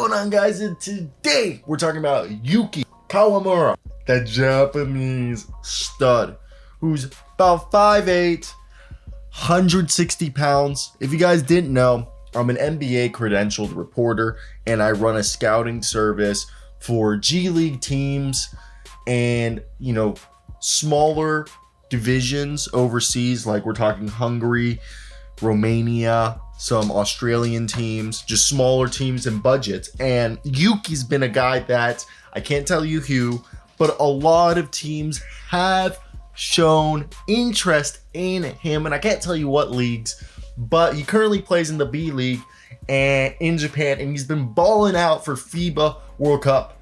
going on, guys? And today we're talking about Yuki Kawamura, that Japanese stud who's about 5'8", 160 pounds. If you guys didn't know, I'm an NBA credentialed reporter and I run a scouting service for G League teams and, smaller divisions overseas, like we're talking Hungary, Romania, some Australian teams, just smaller teams and budgets. And Yuki's been a guy that I can't tell you who, but a lot of teams have shown interest in him, and I can't tell you what leagues, but he currently plays in the B League and in Japan, and he's been balling out for FIBA World Cup.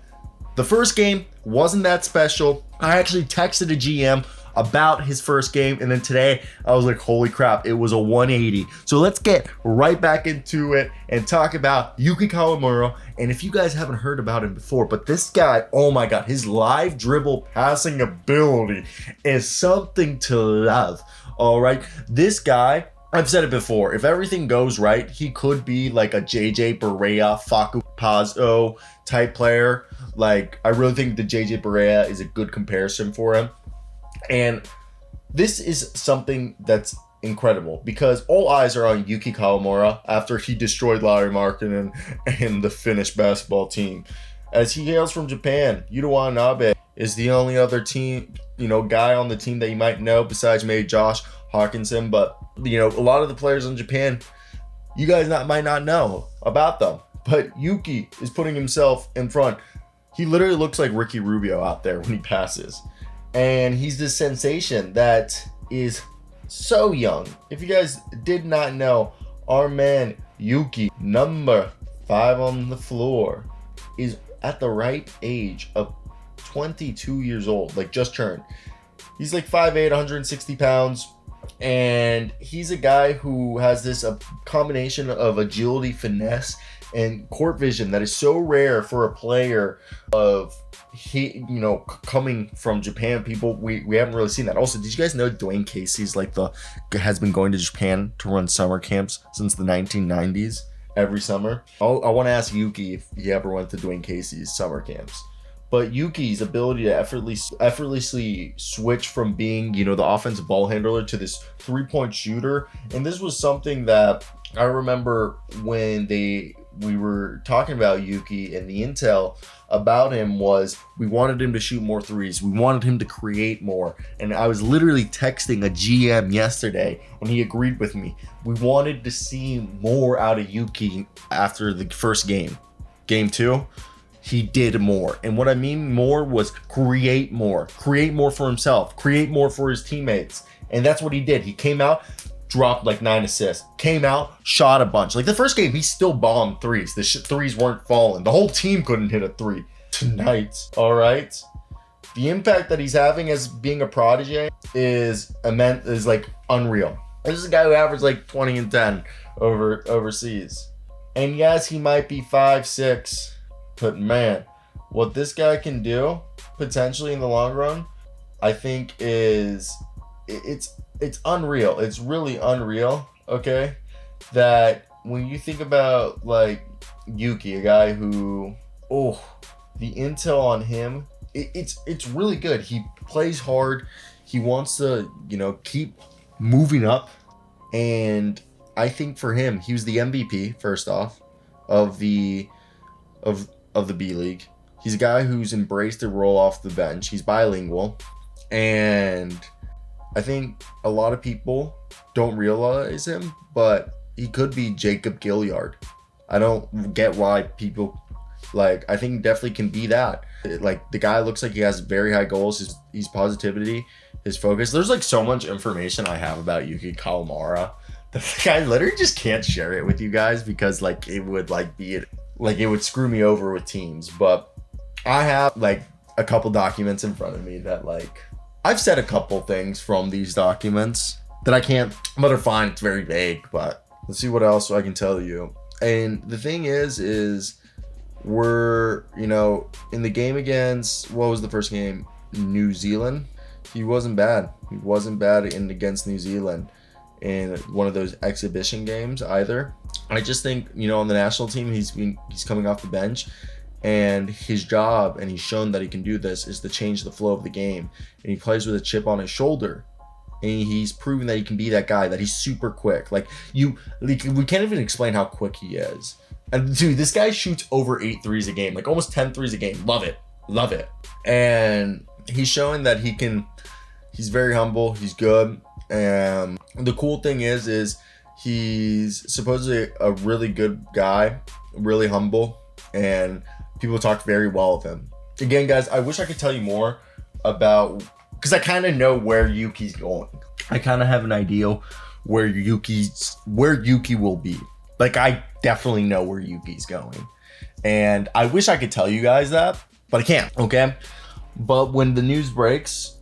The first game wasn't that special. I actually texted a GM about his first game, and then today I was like, holy crap, it was a 180. So let's get right back into it and talk about Yuki Kawamura. And if you guys haven't heard about him before, but this guy, oh my god, his live dribble passing ability is something to love. All right, this guy, I've said it before, if everything goes right, he could be like a JJ Barea, Facu Pazzo type player. Like, I really think the JJ Barea is a good comparison for him. And this is something that's incredible because all eyes are on Yuki Kawamura after he destroyed Larry Markkinen and the Finnish basketball team. As he hails from Japan, Yuta Watanabe is the only other team, guy on the team that you might know besides maybe Josh Hawkinson. But, a lot of the players in Japan, you guys might not know about them. But Yuki is putting himself in front. He literally looks like Ricky Rubio out there when he passes. And he's this sensation that is so young. If you guys did not know, our man Yuki, number 5 on the floor, is at the ripe age of 22 years old, like just turned. He's like 5'8", 160 pounds. And he's a guy who has this combination of agility, finesse, and court vision that is so rare for a player of coming from Japan. People, we haven't really seen that. Also, did you guys know Dwayne Casey's has been going to Japan to run summer camps since the 1990s every summer? I want to ask Yuki if he ever went to Dwayne Casey's summer camps. But Yuki's ability to effortlessly switch from being, the offensive ball handler to this three-point shooter. And this was something that I remember when we were talking about Yuki, and the intel about him was we wanted him to shoot more threes. We wanted him to create more. And I was literally texting a GM yesterday, and he agreed with me. We wanted to see more out of Yuki after the first game. Game 2. He did more. And what I mean more was create more for himself, create more for his teammates. And that's what he did. He came out, dropped like 9 assists, came out, shot a bunch. Like the first game, he still bombed threes. The threes weren't falling. The whole team couldn't hit a three. Tonight, all right? The impact that he's having as being a prodigy is immense, is like unreal. This is a guy who averaged like 20 and 10 overseas. And yes, he might be 5'6", but man, what this guy can do potentially in the long run, I think it's unreal. It's really unreal, okay? That when you think about like Yuki, a guy who, the intel on him, it's really good. He plays hard. He wants to, keep moving up. And I think for him, he was the MVP first off of the B League. He's a guy who's embraced the role off the bench. He's bilingual, and I think a lot of people don't realize him, but he could be Jacob Gilyard. I don't get why people I think he definitely can be that. Like, the guy looks like he has very high goals. His positivity, his focus. There's so much information I have about Yuki Kawamura that I literally just can't share it with you guys because it would it would screw me over with teams. But I have a couple documents in front of me that I've said a couple things from these documents that I can't, but they're fine. It's very vague, but let's see what else I can tell you. And the thing is we're, in the game against, what was the first game? New Zealand. He wasn't bad. He wasn't bad against New Zealand in one of those exhibition games either. I just think, you know, on the national team, he's coming off the bench, and his job, and he's shown that he can do this, is to change the flow of the game. And he plays with a chip on his shoulder, and he's proven that he can be that guy, that he's super quick. We can't even explain how quick he is. And dude, this guy shoots over 8 threes a game, like almost 10 threes a game. Love it. And he's showing that he's very humble, he's good. And the cool thing is he's supposedly a really good guy, really humble, and people talk very well of him. Again, guys, I wish I could tell you more about, because I kind of know where Yuki's going. I kind of have an idea where Yuki will be. Like, I definitely know where Yuki's going. And I wish I could tell you guys that, but I can't, okay? But when the news breaks,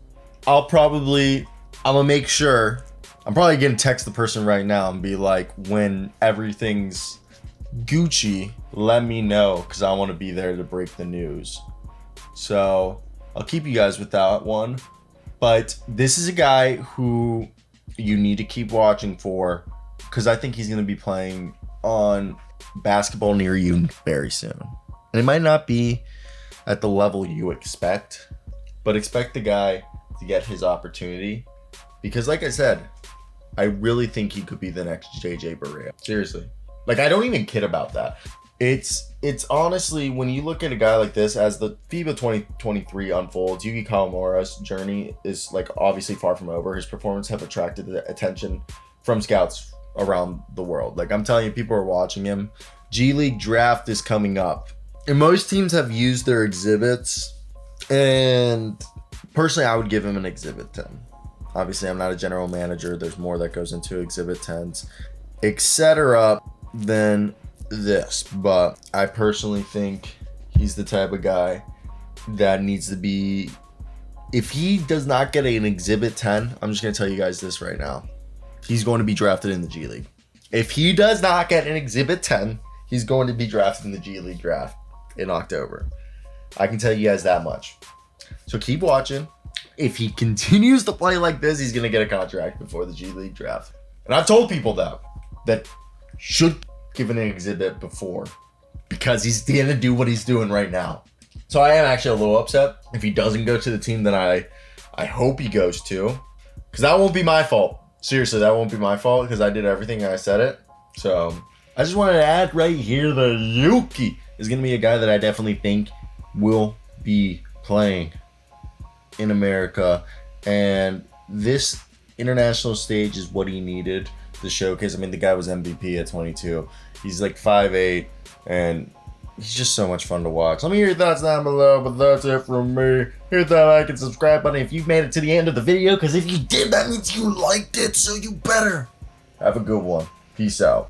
I'm gonna make sure, I'm probably gonna text the person right now and be like, when everything's Gucci, let me know, because I want to be there to break the news. So I'll keep you guys with that one. But this is a guy who you need to keep watching for, because I think he's going to be playing on basketball near you very soon. And it might not be at the level you expect, but expect the guy to get his opportunity. Because like I said, I really think he could be the next JJ Barea. Seriously. Like, I don't even kid about that. It's honestly, when you look at a guy like this, as the FIBA 2023 unfolds, Yuki Kawamura's journey is, like, obviously far from over. His performance have attracted the attention from scouts around the world. Like, I'm telling you, people are watching him. G League draft is coming up. And most teams have used their exhibits. And personally, I would give him an exhibit 10. Obviously, I'm not a general manager. There's more that goes into exhibit 10s, etc. than this. But I personally think he's the type of guy that needs to be, if he does not get an exhibit 10, I'm just going to tell you guys this right now. He's going to be drafted in the G League. If he does not get an exhibit 10, he's going to be drafted in the G League draft in October. I can tell you guys that much. So keep watching. If he continues to play like this, he's going to get a contract before the G League draft. And I've told people that should give an exhibit before, because he's going to do what he's doing right now. So I am actually a little upset if he doesn't go to the team that I hope he goes to, because that won't be my fault. Seriously, that won't be my fault, because I did everything and I said it. So I just wanted to add right here that Yuki is going to be a guy that I definitely think will be playing in America, and this international stage is what he needed to showcase. I mean, the guy was MVP at 22. He's like 5'8", and he's just so much fun to watch. Let me hear your thoughts down below, but that's it from me. Hit that like and subscribe button if you've made it to the end of the video, because if you did, that means you liked it, so you better have a good one. Peace out.